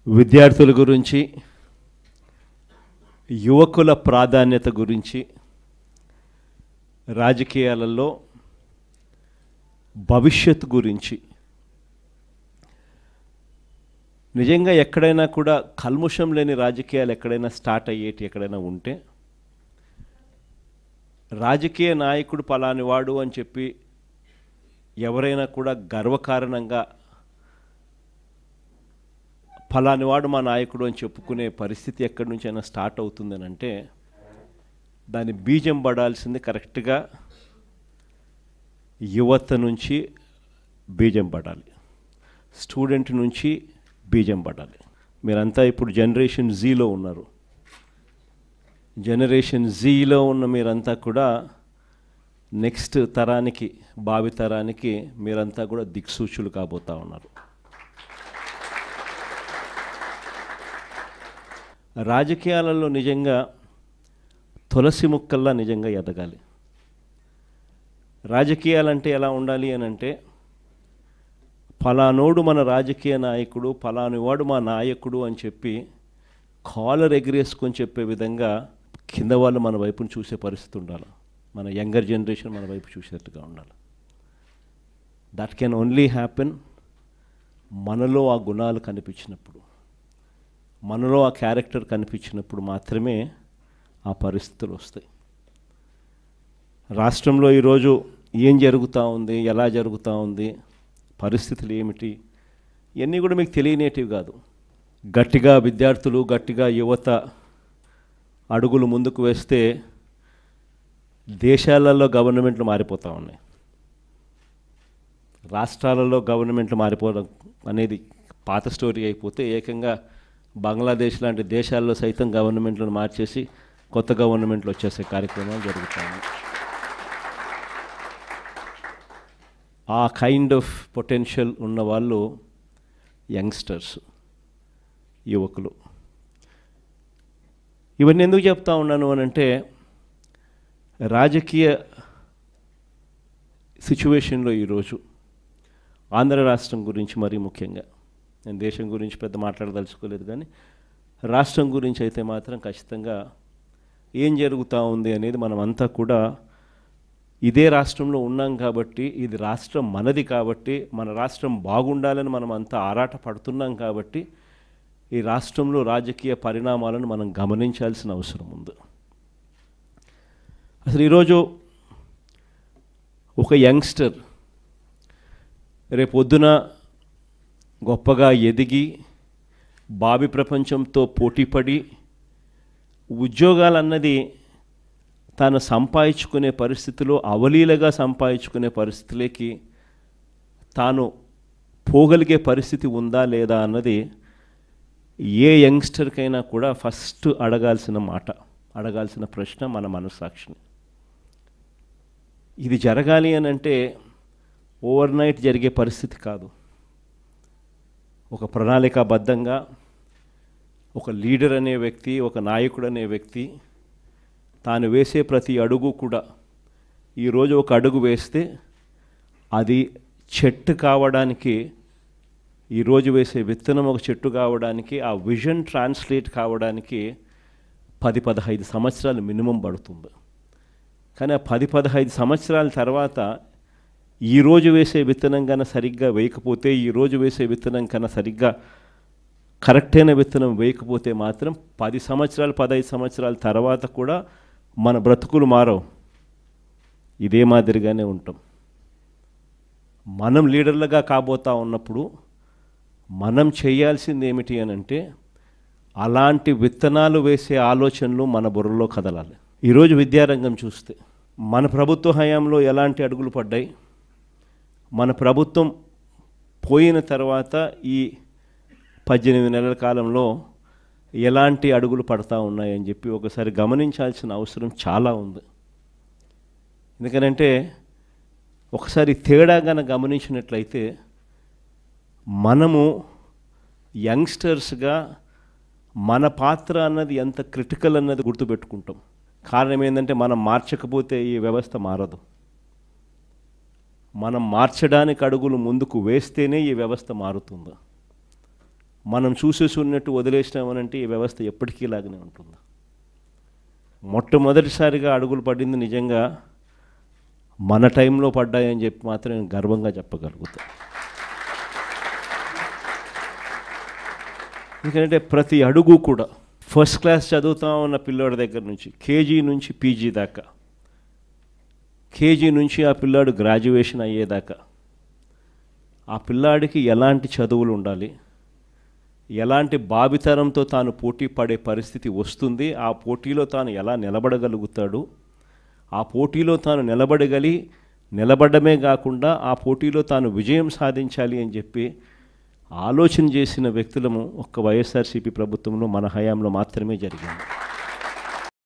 విద్యార్థుల గురించి, యువకుల ప్రాధాన్యత గురించి, రాజకీయాలలో భవిష్యత్తు గురించి నిజంగా ఎక్కడైనా కూడా కల్ముషం లేని రాజకీయాలు ఎక్కడైనా స్టార్ట్ అయ్యేటి ఎక్కడైనా ఉంటే రాజకీయ నాయకుడు పలానివాడు అని చెప్పి ఎవరైనా కూడా గర్వకారణంగా ఫలానివాడు మా నాయకుడు అని చెప్పుకునే పరిస్థితి ఎక్కడి నుంచి అయినా స్టార్ట్ అవుతుందని అంటే దాని బీజం పడాల్సింది కరెక్ట్గా యువత నుంచి బీజం పడాలి, స్టూడెంట్ నుంచి బీజం పడాలి. మీరంతా ఇప్పుడు జనరేషన్ జీలో ఉన్నారు. జనరేషన్ జీలో ఉన్న మీరంతా కూడా నెక్స్ట్ తరానికి, భావి తరానికి మీరంతా కూడా దిక్సూచులు కాబోతూ ఉన్నారు. రాజకీయాలలో నిజంగా తులసి ముక్కల్లా నిజంగా ఎదగాలి. రాజకీయాలంటే ఎలా ఉండాలి అని అంటే ఫలానోడు మన రాజకీయ నాయకుడు, ఫలానివాడు మా నాయకుడు అని చెప్పి కాలర్ ఎగిరేసుకొని చెప్పే విధంగా కింద వాళ్ళు మన వైపును చూసే పరిస్థితి ఉండాలి. మన యంగర్ జనరేషన్ మన వైపు చూసేట్టుగా ఉండాలి. దట్ కెన్ ఓన్లీ హ్యాపెన్ మనలో ఆ గుణాలు కనిపించినప్పుడు, మనలో ఆ క్యారెక్టర్ కనిపించినప్పుడు మాత్రమే ఆ పరిస్థితులు వస్తాయి. రాష్ట్రంలో ఈరోజు ఏం జరుగుతూ ఉంది, ఎలా జరుగుతూ ఉంది, పరిస్థితులు ఏమిటి, ఇవన్నీ కూడా మీకు తెలియనేటివి కాదు. గట్టిగా విద్యార్థులు, గట్టిగా యువత అడుగులు ముందుకు వేస్తే దేశాలలో గవర్నమెంట్లు మారిపోతూ ఉన్నాయి. రాష్ట్రాలలో గవర్నమెంట్లు మారిపోవడం అనేది పాత స్టోరీ అయిపోతే ఏకంగా బంగ్లాదేశ్ లాంటి దేశాల్లో సైతం గవర్నమెంట్లను మార్చేసి కొత్త గవర్నమెంట్లు వచ్చేసే కార్యక్రమాలు జరుగుతాయి. ఆ కైండ్ ఆఫ్ పొటెన్షియల్ ఉన్నవాళ్ళు యంగ్స్టర్స్, యువకులు. ఇవన్నీ ఎందుకు చెప్తా ఉన్నాను అని అంటే రాజకీయ సిచ్యువేషన్లో ఈరోజు ఆంధ్ర రాష్ట్రం గురించి మరీ ముఖ్యంగా, నేను దేశం గురించి పెద్ద మాట్లాడదలుచుకోలేదు కానీ రాష్ట్రం గురించి అయితే మాత్రం ఖచ్చితంగా ఏం జరుగుతూ ఉంది అనేది మనం అంతా కూడా ఇదే రాష్ట్రంలో ఉన్నాం కాబట్టి, ఇది రాష్ట్రం మనది కాబట్టి, మన రాష్ట్రం బాగుండాలని మనం అంతా ఆరాట పడుతున్నాం కాబట్టి ఈ రాష్ట్రంలో రాజకీయ పరిణామాలను మనం గమనించాల్సిన అవసరం ఉంది. అసలు ఈరోజు ఒక యంగ్స్టర్ రేపొద్దున గొప్పగా ఎదిగి భావి ప్రపంచంతో పోటీపడి ఉద్యోగాలన్నది తాను సంపాదించుకునే పరిస్థితిలో అవలీలగా సంపాదించుకునే పరిస్థితిలోకి తాను పోగలిగే పరిస్థితి ఉందా లేదా అన్నది ఏ యంగ్స్టర్కైనా కూడా ఫస్ట్ అడగాల్సిన మాట, అడగాల్సిన ప్రశ్న మన మనస్సాక్షిని. ఇది జరగాలి అని అంటే ఓవర్ నైట్ జరిగే పరిస్థితి కాదు. ఒక ప్రణాళికాబద్ధంగా ఒక లీడర్ అనే వ్యక్తి, ఒక నాయకుడు అనే వ్యక్తి తాను వేసే ప్రతి అడుగు కూడా ఈరోజు ఒక అడుగు వేస్తే అది చెట్టు కావడానికి, ఈరోజు వేసే విత్తనం ఒక చెట్టు కావడానికి, ఆ విజన్ ట్రాన్స్లేట్ కావడానికి 10-15 సంవత్సరాలు మినిమం పడుతుంది. కానీ ఆ 10-15 సంవత్సరాల తర్వాత ఈరోజు వేసే విత్తనం కన్నా సరిగ్గా వేయకపోతే, ఈరోజు వేసే విత్తనం కన్నా సరిగ్గా కరెక్ట్ అయిన విత్తనం వేయకపోతే మాత్రం 10 సంవత్సరాలు 15 సంవత్సరాల తర్వాత కూడా మన బ్రతుకులు మారవు, ఇదే మాదిరిగానే ఉంటాం. మనం లీడర్లుగా కాబోతా ఉన్నప్పుడు మనం చేయాల్సింది ఏమిటి అని అంటే అలాంటి విత్తనాలు వేసే ఆలోచనలు మన బుర్రలో కదలాలి. ఈరోజు విద్యారంగం చూస్తే మన ప్రభుత్వ హయాంలో ఎలాంటి అడుగులు పడ్డాయి, మన ప్రభుత్వం పోయిన తర్వాత ఈ 18 నెలల కాలంలో ఎలాంటి అడుగులు పడతా ఉన్నాయని చెప్పి ఒకసారి గమనించాల్సిన అవసరం చాలా ఉంది. ఎందుకనంటే ఒకసారి తేడాగాన గమనించినట్లయితే మనము యంగ్స్టర్స్గా మన పాత్ర అన్నది ఎంత క్రిటికల్ అన్నది గుర్తుపెట్టుకుంటాం. కారణం ఏంటంటే మనం మార్చకపోతే ఈ వ్యవస్థ మారదు. మనం మార్చడానికి అడుగులు ముందుకు వేస్తేనే ఈ వ్యవస్థ మారుతుంది. మనం చూసేసి ఉన్నట్టు వదిలేసినామనంటే ఈ వ్యవస్థ ఎప్పటికీ ఇలాగనే ఉంటుంది. మొట్టమొదటిసారిగా అడుగులు పడింది నిజంగా మన టైంలో పడ్డాయని చెప్పి మాత్రం నేను గర్వంగా చెప్పగలుగుతాను. ఎందుకంటే ప్రతి అడుగు కూడా ఫస్ట్ క్లాస్ చదువుతా ఉన్న పిల్లాడి దగ్గర నుంచి కేజీ నుంచి పీజీ దాకా, కేజీ నుంచి ఆ పిల్లాడు గ్రాడ్యుయేషన్ అయ్యేదాకా ఆ పిల్లాడికి ఎలాంటి చదువులు ఉండాలి, ఎలాంటి భావితరంతో తాను పోటీ పడే పరిస్థితి వస్తుంది, ఆ పోటీలో తాను ఎలా నిలబడగలుగుతాడు, ఆ పోటీలో తాను నిలబడమే కాకుండా ఆ పోటీలో తాను విజయం సాధించాలి అని చెప్పి ఆలోచన చేసిన వ్యక్తులము ఒక్క వైఎస్ఆర్సీపీ ప్రభుత్వంలో మన హయాంలో మాత్రమే జరిగింది.